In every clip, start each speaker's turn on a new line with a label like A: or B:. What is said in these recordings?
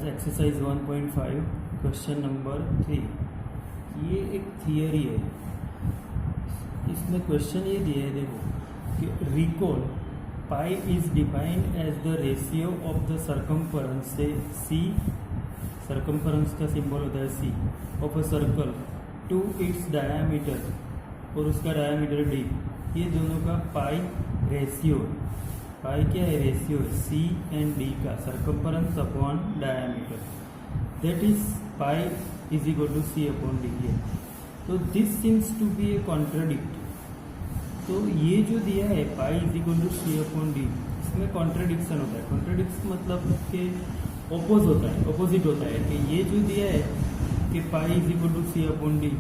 A: आज exercise 1.5 question number 3। ये एक थियरी है। इसमें क्वेश्चन ये दिया है, देखो कि recall pi is defined as the ratio of the circumference से सी, सर्कम्फरेंस का सिंबल होता है c, of a circle to its diameter और उसका डायामीटर डी। ये दोनों का पाई रेशियो, पाई क्या है, रेशियो सी एंड डी का, circumference upon diameter, that is pi is equal to C upon D है। तो this seems to be a contradict. तो ये जो दिया है pi is equal to C upon D, इसमें कॉन्ट्राडिक्शन होता है। कॉन्ट्राडिक्शन मतलब कि ओपोज होता है, अपोजिट होता है कि ये जो दिया है कि pi is equal to C upon D,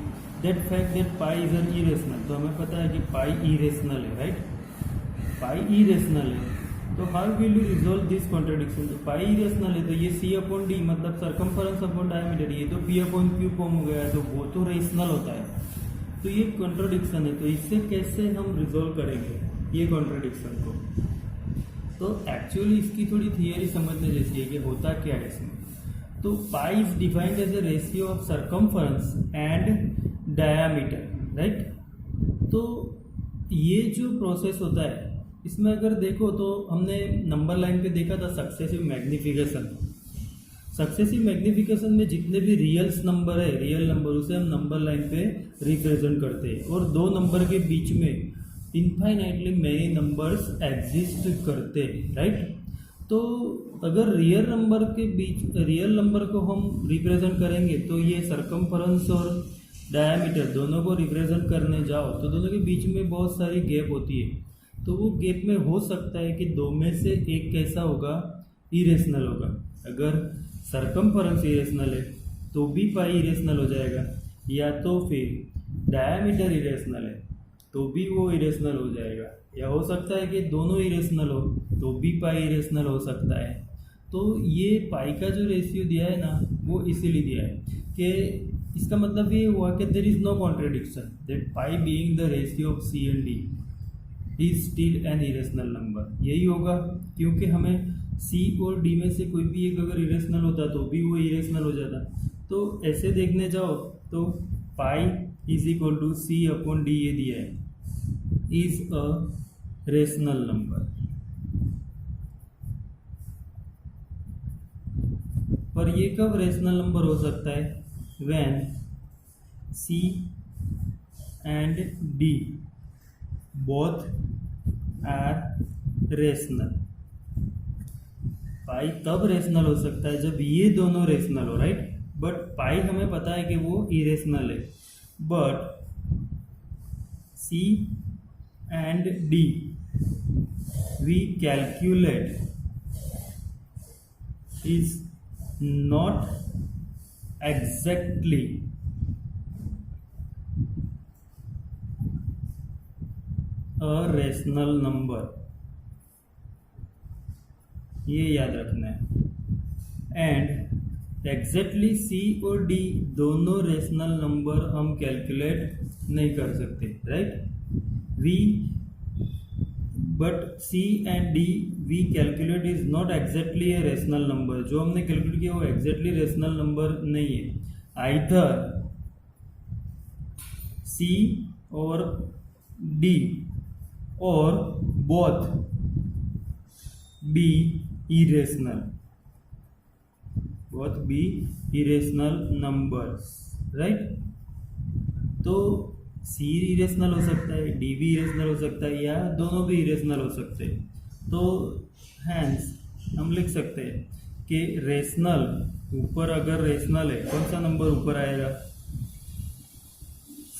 A: that fact that pi is an irrational. तो हमें पता है कि पाई इरेशनल है, राइट, पाई इरेशनल है। तो how will you resolve this contradiction. तो पाई इरेशनल है तो ये सी अपॉन डी मतलब सर्कम्फरेंस अपॉन डायमीटर, ये तो पी अपॉन क्यू फॉर्म हो गया है, तो वो तो रेशनल होता है। तो ये कॉन्ट्राडिक्शन है, तो इससे कैसे हम रिजोल्व करेंगे ये कॉन्ट्राडिक्शन को। तो एक्चुअली इसकी थोड़ी थियरी समझने जैसी है कि होता क्या है इसमें। तो pi is defined as a ratio of circumference and diameter, right. तो ये जो प्रोसेस होता है इसमें अगर देखो तो हमने नंबर लाइन पे देखा था सक्सेसिव मैग्निफिकेशन। सक्सेसिव मैग्निफिकेशन में जितने भी रियल्स नंबर है, रियल नंबर, उसे हम नंबर लाइन पे रिप्रेजेंट करते हैं। और दो नंबर के बीच में इनफाइनाइटली मेनी नंबर्स एग्जिस्ट करते हैं, राइट। तो अगर रियल नंबर के बीच, रियल नंबर को हम रिप्रेजेंट करेंगे तो ये सर्कम्फरेंस और डायामीटर दोनों को रिप्रेजेंट करने जाओ तो दोनों के बीच में बहुत सारी गैप होती है। तो वो गैप में हो सकता है कि दो में से एक कैसा होगा, इरेशनल होगा। अगर सर्कम्फरेंस इरेशनल है तो भी पाई इरेशनल हो जाएगा, या तो फिर डायामीटर इरेशनल है तो भी वो इरेशनल हो जाएगा, या हो सकता है कि दोनों इरेशनल हो तो भी पाई इरेशनल हो सकता है। तो ये पाई का जो रेशियो दिया है ना, वो इसीलिए दिया है कि इसका मतलब ये हुआ कि there is no contradiction that pi being the ratio of C and D is still an irrational number. यही होगा क्योंकि हमें सी और डी में से कोई भी एक अगर इरेशनल होता तो भी वो इरेशनल हो जाता। तो ऐसे देखने जाओ तो pi is equal to C upon D ये दिया है, इज अ रेशनल नंबर। पर ये कब रेशनल नंबर हो सकता है, when c and d both are rational. Pi तब रेशनल हो सकता है जब ये दोनों रेशनल हो, राइट। बट पाई हमें पता है कि वो इरेशनल है। But C and D we calculate is not exactly a rational number, ये याद रखना है। एंड एग्जैक्टली सी और डी दोनों रेशनल नंबर हम कैलकुलेट नहीं कर सकते, right. We but C and D we calculate is not exactly a rational number. जो हमने कैलकुलेट किया वो एग्जैक्टली रेशनल नंबर नहीं है। आइदर सी और डी और both be irrational, both be irrational numbers, right। तो C irrational हो सकता है, D भी irrational हो सकता है, या दोनों भी irrational हो सकते हैं। तो हैंस हम लिख सकते हैं कि रेशनल, ऊपर अगर रेशनल है कौन सा नंबर ऊपर आएगा,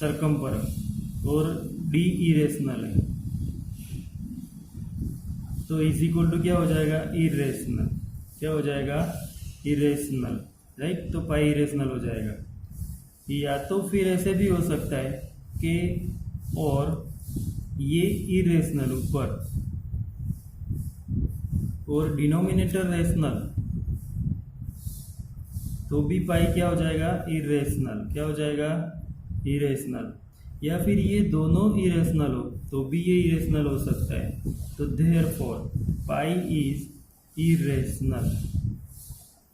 A: सर्कम्फरेंस, और D इरेशनल है तो इज इक्वल टू क्या हो जाएगा, इरेशनल। क्या हो जाएगा, इरेशनल, राइट। तो पाई इरेशनल हो जाएगा। या तो फिर ऐसे भी हो सकता है कि और ये इरेशनल ऊपर और डिनोमिनेटर रेशनल, तो भी पाई क्या हो जाएगा, इरेशनल। क्या हो जाएगा, इरेशनल। या फिर ये दोनों इरेशनल हो तो भी ये इरेशनल हो सकता है। तो therefore pi is irrational.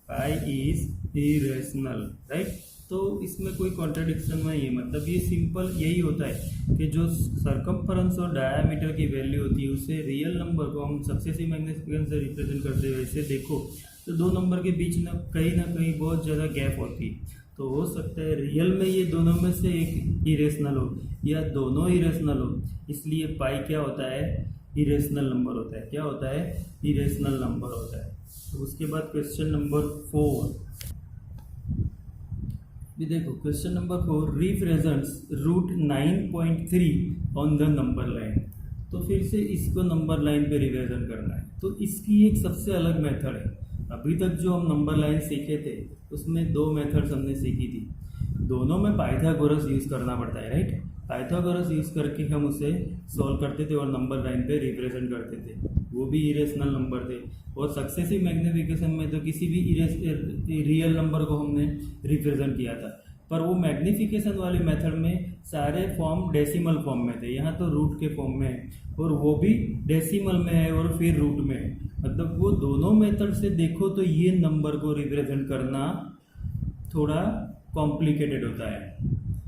A: Pi is irrational, right. तो इसमें कोई कॉन्ट्रडिक्शन नहीं है, मतलब ये सिंपल यही होता है कि जो सर्कमफरेंस और डायामीटर की वैल्यू होती है उसे रियल नंबर को हम सक्सेसिव मैग्निफिकेंस से रिप्रेजेंट करते हैं। वैसे देखो तो दो नंबर के बीच ना कहीं बहुत ज़्यादा गैप होती है, तो हो सकता है रियल में ये दोनों में से एक इरेशनल हो या दोनों इरेशनल हो, इसलिए पाई क्या होता है, इरेशनल नंबर होता है। क्या होता है, इरेशनल नंबर होता है। तो उसके बाद क्वेश्चन नंबर 4 भी देखो। Question number 4, represents root 9.3 on the number line. तो फिर से इसको नंबर लाइन पे रिप्रेजेंट करना है, तो इसकी एक सबसे अलग मेथड है। अभी तक जो हम नंबर लाइन सीखे थे उसमें दो मेथड्स हमने सीखी थी, दोनों में पाइथागोरस यूज़ करना पड़ता है, राइट। पाइथागोरस यूज़ करके हम उसे सॉल्व करते थे और नंबर लाइन पे रिप्रेजेंट करते थे, वो भी इरेशनल नंबर थे। और सक्सेसिव मैग्निफिकेशन में तो किसी भी रियल नंबर को हमने रिप्रेजेंट किया था, पर वो मैग्निफिकेशन वाले मेथड में सारे फॉर्म डेसिमल फॉर्म में थे, यहाँ तो रूट के फॉर्म में है और वो भी डेसिमल में है और फिर रूट में है। मतलब वो दोनों मेथड से देखो तो ये नंबर को रिप्रेजेंट करना थोड़ा कॉम्प्लिकेटेड होता है।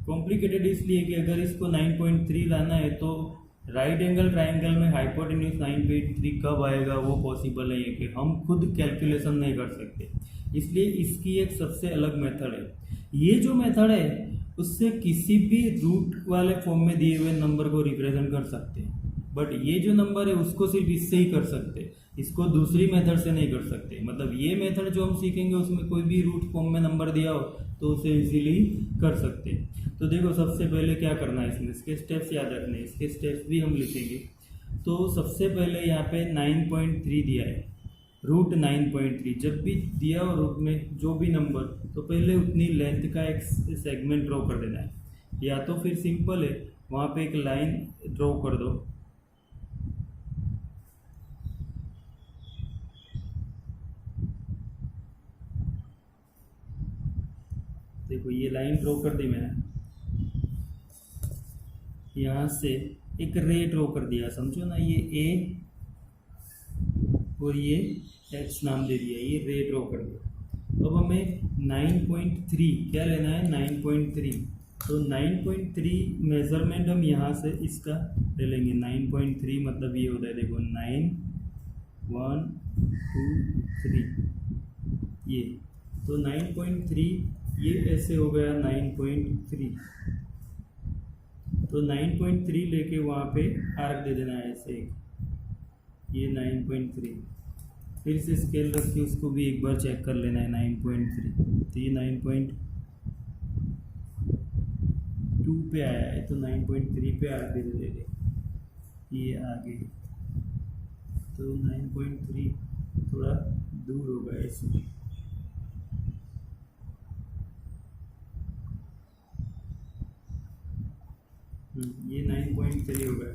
A: कॉम्प्लिकेटेड इसलिए कि अगर इसको 9.3 लाना है तो राइट एंगल ट्राइंगल में हाइपोटेन्यूज 9.3 कब आएगा वो पॉसिबल नहीं है, कि हम खुद कैलकुलेशन नहीं कर सकते, इसलिए इसकी एक सबसे अलग मेथड है। ये जो मेथड है उससे किसी भी रूट वाले फॉर्म में दिए हुए नंबर को रिप्रेजेंट कर सकते हैं, बट ये जो नंबर है उसको सिर्फ इससे ही कर सकते हैं, इसको दूसरी मेथड से नहीं कर सकते। मतलब ये मेथड जो हम सीखेंगे उसमें कोई भी रूट फॉर्म में नंबर दिया हो तो उसे इजीली कर सकते हैं। तो देखो सबसे पहले क्या करना है, इसमें इसके स्टेप्स याद रखने हैं, इसके स्टेप्स भी हम लिखेंगे। तो सबसे पहले यहाँ पे 9.3 दिया है, रूट 9.3 जब भी दिया हो रूट में जो भी नंबर, तो पहले उतनी लेंथ का एक सेगमेंट ड्रॉ कर देना है, या तो फिर सिंपल है वहाँ पे एक लाइन ड्रॉ कर दो। देखो ये लाइन ड्रॉ कर दी मैंने, यहाँ से एक रे ड्रॉ कर दिया, समझो ना, ये ए और ये एक्स नाम दे दिया, ये रे ड्रॉ कर दिया। अब हमें 9.3 क्या लेना है, 9.3। तो 9.3 मेजरमेंट हम यहाँ से इसका ले लेंगे। 9.3 मतलब ये होता है, देखो 9 1 2 3 ये, तो 9.3 ये ऐसे हो गया 9.3। तो 9.3 लेके वहाँ पे आर्क दे देना है ऐसे, ये 9.3। फिर से स्केल रख के उसको भी एक बार चेक कर लेना है 9.3। तो ये 9.2 पे आया है, तो 9.3 पे आर्क दे देंगे, ये आगे। तो 9.3 थोड़ा दूर होगा इसमें, ये 9.3 हो गया।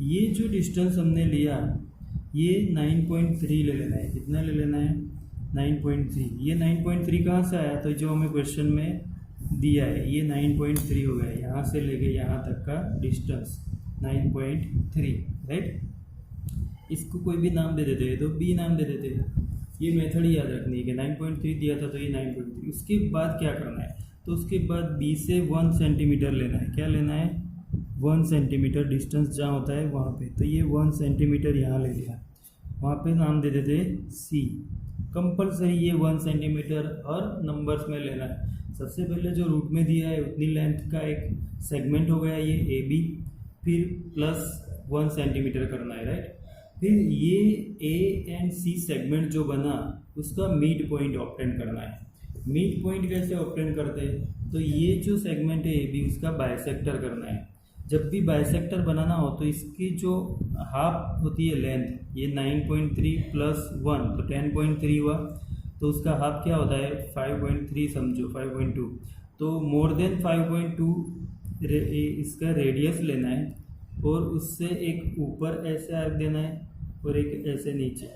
A: ये जो डिस्टेंस हमने लिया ये 9.3 ले लेना है। कितना ले लेना है, 9.3। ये 9.3 कहाँ से आया, तो जो हमें क्वेश्चन में दिया है ये 9.3 हो गया। यहाँ से लेके यहाँ तक का डिस्टेंस 9.3, राइट। इसको कोई भी नाम दे देते हैं, तो बी नाम दे देते हैं। ये मेथड ही याद रखनी है कि 9.3 दिया था तो ये 9.3। उसके बाद क्या करना है, तो उसके बाद बी से 1 सेंटीमीटर लेना है। क्या लेना है, 1 सेंटीमीटर डिस्टेंस जहाँ होता है वहाँ पे। तो ये 1 सेंटीमीटर यहाँ ले लिया, वहाँ पे नाम दे देते सी। कंपलसरी ये 1 सेंटीमीटर हर नंबर्स में लेना है। सबसे पहले जो रूट में दिया है उतनी लेंथ का एक सेगमेंट हो गया ये ए बी, फिर प्लस 1 सेंटीमीटर करना है, राइट। फिर ये ए एंड सी सेगमेंट जो बना उसका मिड पॉइंट ऑब्टेन करना है। मिड पॉइंट कैसे ऑब्टेन करते हैं, तो ये जो सेगमेंट है ए बी उसका बाइसेक्टर करना है। जब भी बाइसेक्टर बनाना हो तो इसकी जो हाफ होती है लेंथ, ये 9.3 प्लस 1 तो 10.3 हुआ, तो उसका हाफ क्या होता है 5.3, समझो 5.2। तो मोर देन 5.2 इसका रेडियस लेना है और उससे एक ऊपर ऐसे आर्क देना है और एक ऐसे नीचे।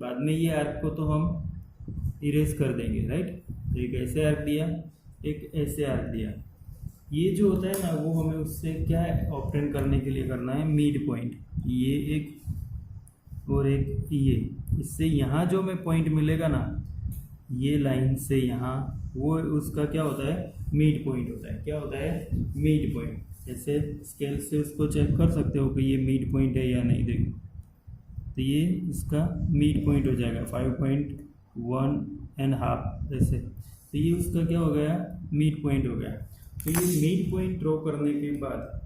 A: बाद में ये आर्क को तो हम इरेज कर देंगे, राइट। एक ऐसे आर्क दिया, एक ऐसे आर्क दिया। ये जो होता है ना वो हमें उससे क्या ऑब्टेन करने के लिए करना है, मिड पॉइंट। ये एक और एक ये, इससे यहाँ जो हमें पॉइंट मिलेगा ना ये लाइन से यहाँ, वो उसका क्या होता है, मिड पॉइंट होता है। क्या होता है, मिड पॉइंट। ऐसे स्केल से उसको चेक कर सकते हो कि ये मिड पॉइंट है या नहीं। देखो तो ये इसका मिड पॉइंट हो जाएगा 5.1.5 ऐसे। तो ये उसका क्या हो गया, मिड पॉइंट हो गया। तो ये मिड पॉइंट ड्रॉ करने के बाद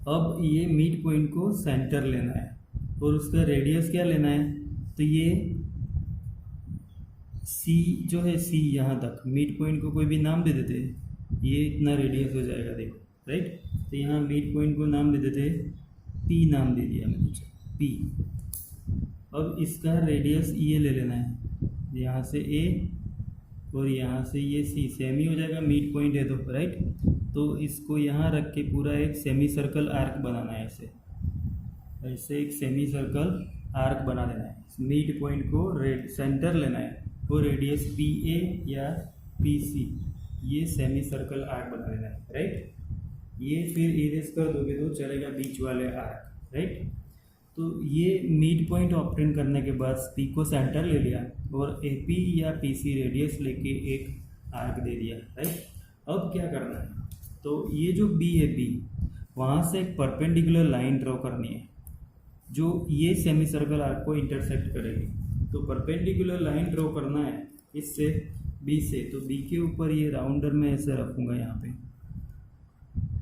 A: अब ये मिड पॉइंट को सेंटर लेना है और उसका रेडियस क्या लेना है। तो ये सी जो है, सी यहाँ तक, मिड पॉइंट को कोई भी नाम दे देते, ये इतना रेडियस हो जाएगा। देखो राइट। तो यहाँ मिड पॉइंट को नाम दे देते, पी नाम दे दिया मैंने, पी। अब इसका रेडियस ये ले लेना है, यहाँ से ए और यहाँ से ये सी, सेम ही हो जाएगा, मिड पॉइंट है तो राइट। तो इसको यहाँ रख के पूरा एक सेमी सर्कल आर्क बनाना है। ऐसे ऐसे एक सेमी सर्कल आर्क बना देना है। मिड पॉइंट को सेंटर लेना है, वो रेडियस पी ए या पी सी, ये सेमी सर्कल आर्क बना देना है राइट। ये फिर इरेज कर दोगे तो चलेगा बीच वाले आर्क राइट। तो ये मिड पॉइंट ऑब्टेन करने के बाद पी को सेंटर ले लिया और ए पी या पी सी रेडियस लेके एक आर्क दे दिया राइट। अब क्या करना है, तो ये जो बी है, बी वहाँ से एक परपेंडिकुलर लाइन ड्रॉ करनी है जो ये सेमी सर्कल आर्क को इंटरसेक्ट करेगी। तो परपेंडिकुलर लाइन ड्रॉ करना है इससे, बी से। तो बी के ऊपर ये राउंडर में ऐसे रखूँगा यहाँ पे,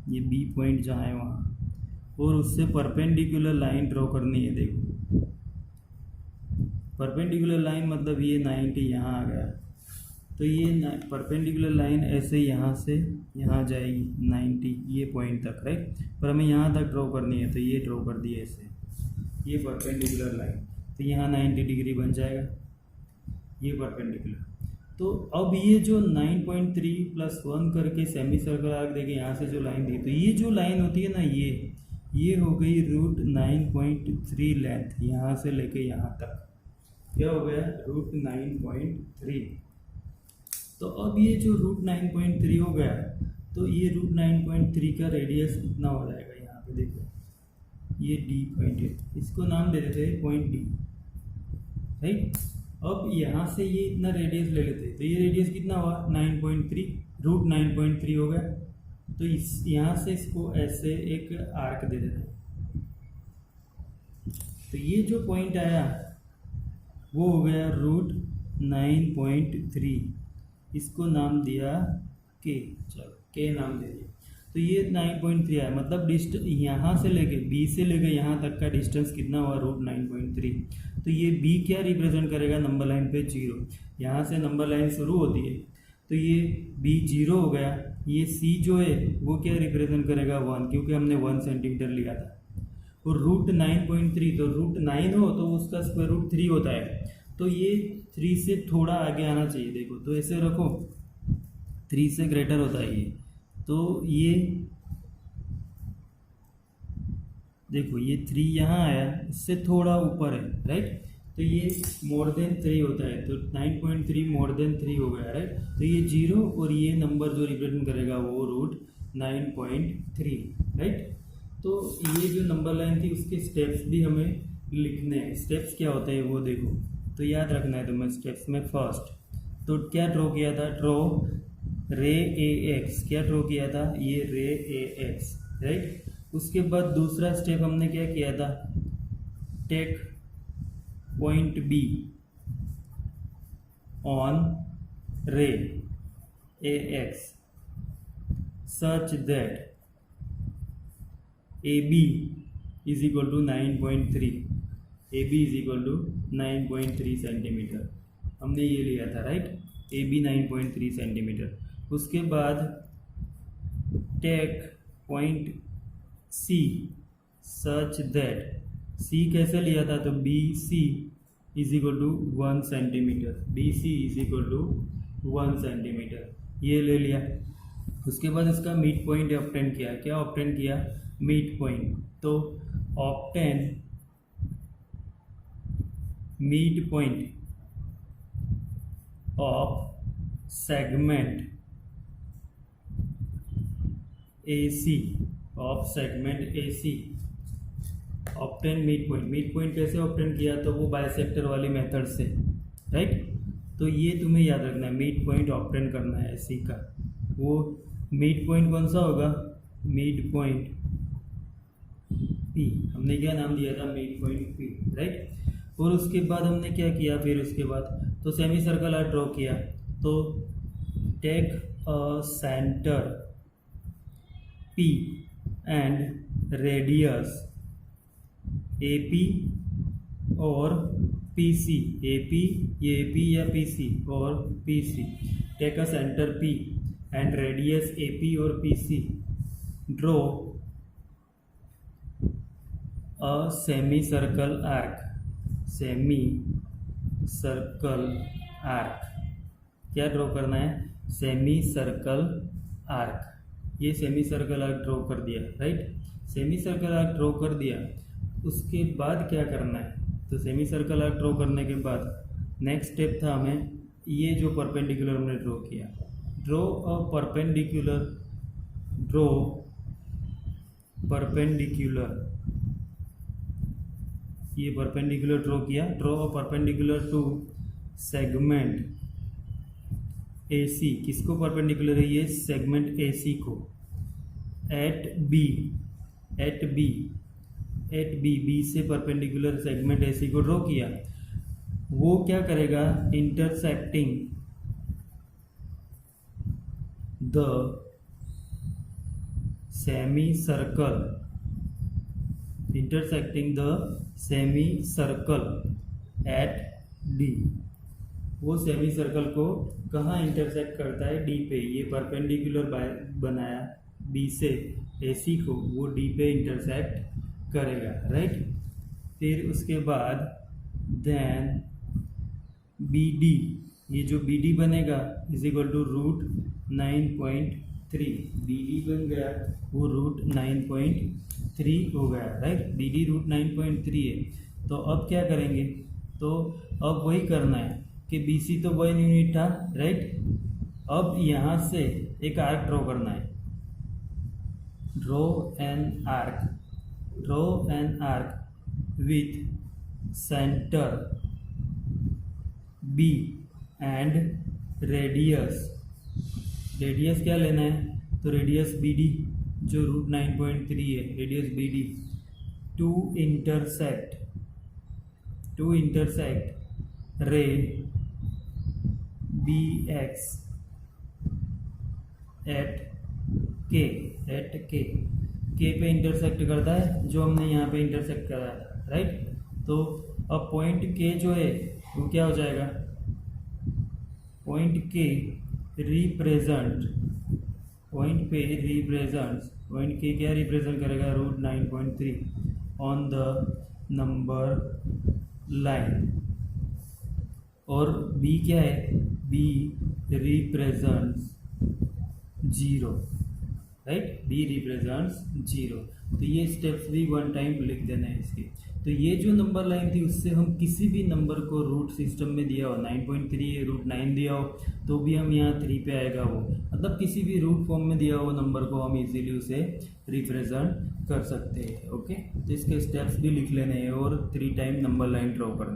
A: ये बी पॉइंट जहाँ है वहाँ, और उससे परपेंडिकुलर लाइन ड्रॉ करनी है। देखो परपेंडिकुलर लाइन मतलब ये 90 यहाँ आ गया। तो ये परपेंडिकुलर लाइन ऐसे यहाँ से यहाँ जाएगी 90 ये पॉइंट तक राइट। पर हमें यहाँ तक ड्रॉ करनी है, तो ये ड्रॉ कर दिए ऐसे, ये परपेंडिकुलर लाइन। तो यहाँ 90 डिग्री बन जाएगा ये परपेंडिकुलर। तो अब ये जो 9.3 + 1 करके सेमी सर्कल आर्क देके यहाँ से जो लाइन दी, तो ये जो लाइन होती है ना, ये हो गई √9.3 लेंथ, यहाँ से लेके यहाँ तक क्या हो गया, √9.3। तो अब ये जो √9.3 हो गया, तो ये √9.3 का रेडियस इतना हो जाएगा। यहाँ पे देखो ये डी पॉइंट है, इसको नाम दे देते हैं पॉइंट डी राइट। अब यहाँ से ये इतना रेडियस ले लेते, तो ये रेडियस कितना हुआ, 9.3, √9.3 हो गया। तो इस यहाँ से इसको ऐसे एक आर्क दे देते हैं। तो ये जो पॉइंट आया वो हो गया √9.3, इसको नाम दिया के, चलो के नाम दे दिया। तो ये 9.3 आया, मतलब यहाँ से लेके बी से लेके यहाँ तक का डिस्टेंस कितना हुआ, √9.3। तो ये बी क्या रिप्रेजेंट करेगा, नंबर लाइन पे 0, यहाँ से नंबर लाइन शुरू होती है, तो ये बी 0 हो गया। ये सी जो है वो क्या रिप्रेजेंट करेगा, 1, क्योंकि हमने 1 सेंटीमीटर लिया था। और √9.3, तो √9 हो तो उसका √3 होता है, तो ये 3 से थोड़ा आगे आना चाहिए। देखो तो ऐसे रखो, 3 से ग्रेटर होता है ये, तो ये देखो ये 3 यहाँ आया, इससे थोड़ा ऊपर है राइट। तो ये >3 होता है, तो 9.3 >3 हो गया राइट। तो ये 0 और ये नंबर जो रिप्रेजेंट करेगा वो √9.3 राइट। तो ये जो नंबर लाइन थी उसके स्टेप्स भी हमें लिखने हैं। स्टेप्स क्या होते हैं वो देखो, तो याद रखना है तुम्हें। स्टेप्स में फर्स्ट तो क्या ड्रॉ किया था, ड्रॉ रे AX, क्या ड्रॉ किया था, ये रे AX राइट। उसके बाद दूसरा स्टेप हमने क्या किया था, take point B on ray AX such that AB is equal to 9.3, AB is equal to 9.3 centimetre, हमने ये लिया था राइट, AB 9.3 सेंटीमीटर। उसके बाद take point C such that, C कैसे लिया था, तो BC is equal to 1 centimetre, BC is equal to 1 centimetre, ये ले लिया। उसके बाद इसका मिड पॉइंट ऑब्टेन किया। क्या ऑब्टेन किया, मिड पॉइंट। तो obtain mid point of segment AC, of segment AC, obtain mid point. Mid point कैसे ऑब्टेन किया, तो वो बाइसेक्टर वाली मेथड से राइट। तो ये तुम्हें याद रखना है, मिड पॉइंट ऑब्टेन करना है सी का। वो मिड पॉइंट कौन सा होगा, मिड पॉइंट पी, हमने क्या नाम दिया था, मिड पॉइंट पी, राइट। और उसके बाद हमने क्या किया, फिर उसके बाद तो सेमी सर्कल आर ड्रॉ किया। तो take a centre P and radius AP और PC, AP ये AP या PC और PC, take a centre P and radius AP और PC, draw a semi circle arc, semi circle arc, क्या draw करना है, सेमी सर्कल आर्क। ये semi circle arc draw कर दिया, right. Semi circle arc draw कर दिया, उसके बाद क्या करना है, तो सेमी सर्कल आर्क ड्रॉ करने के बाद नेक्स्ट स्टेप था हमें ये जो परपेंडिकुलर हमने ड्रॉ किया, draw a perpendicular, draw perpendicular, ये परपेंडिकुलर ड्रॉ किया, draw a perpendicular to segment AC, किसको परपेंडिकुलर है ये, सेगमेंट AC को, एट बी से परपेंडिकुलर सेगमेंट AC को ड्रॉ किया। वो क्या करेगा, intersecting the semi circle, intersecting the semi circle at D, वो सेमी सर्कल को कहाँ इंटरसेक्ट करता है, D पे। ये परपेंडिकुलर बनाया B से AC को, वो D पे इंटरसेक्ट करेगा, राइट। फिर उसके बाद देन BD, ये जो BD बनेगा इज इक्वल टू √9.3, BD बन गया वो √9.3 हो गया, राइट। BD √9.3 है। तो अब क्या करेंगे, तो अब वही करना है कि BC तो 1 यूनिट था, राइट। अब यहाँ से एक आर्क ड्रॉ करना है, draw an arc with centre B and radius क्या लेना है, तो रेडियस BD जो √9.3 है, रेडियस BD टू इंटरसेक्ट रे BX एट K पे इंटरसेक्ट करता है, जो हमने यहाँ पे इंटरसेक्ट करा है, राइट। तो अब पॉइंट K जो है वो क्या हो जाएगा, पॉइंट K क्या रिप्रेजेंट करेगा, √9.3 ऑन द नंबर लाइन। और B क्या है, B represents 0, right, B represents 0। तो ये स्टेप्स भी वन टाइम लिख देना है इसके। तो ये जो नंबर लाइन थी उससे हम किसी भी नंबर को रूट सिस्टम में दिया हो, 9.3 √9 दिया हो तो भी हम यहाँ 3 पे आएगा वो, मतलब किसी भी रूट फॉर्म में दिया हो नंबर को हम इजीली उसे रिप्रेजेंट कर सकते हैं। ओके, तो इसके स्टेप्स भी लिख लेने हैं और 3 टाइम नंबर लाइन ड्रॉ करनी।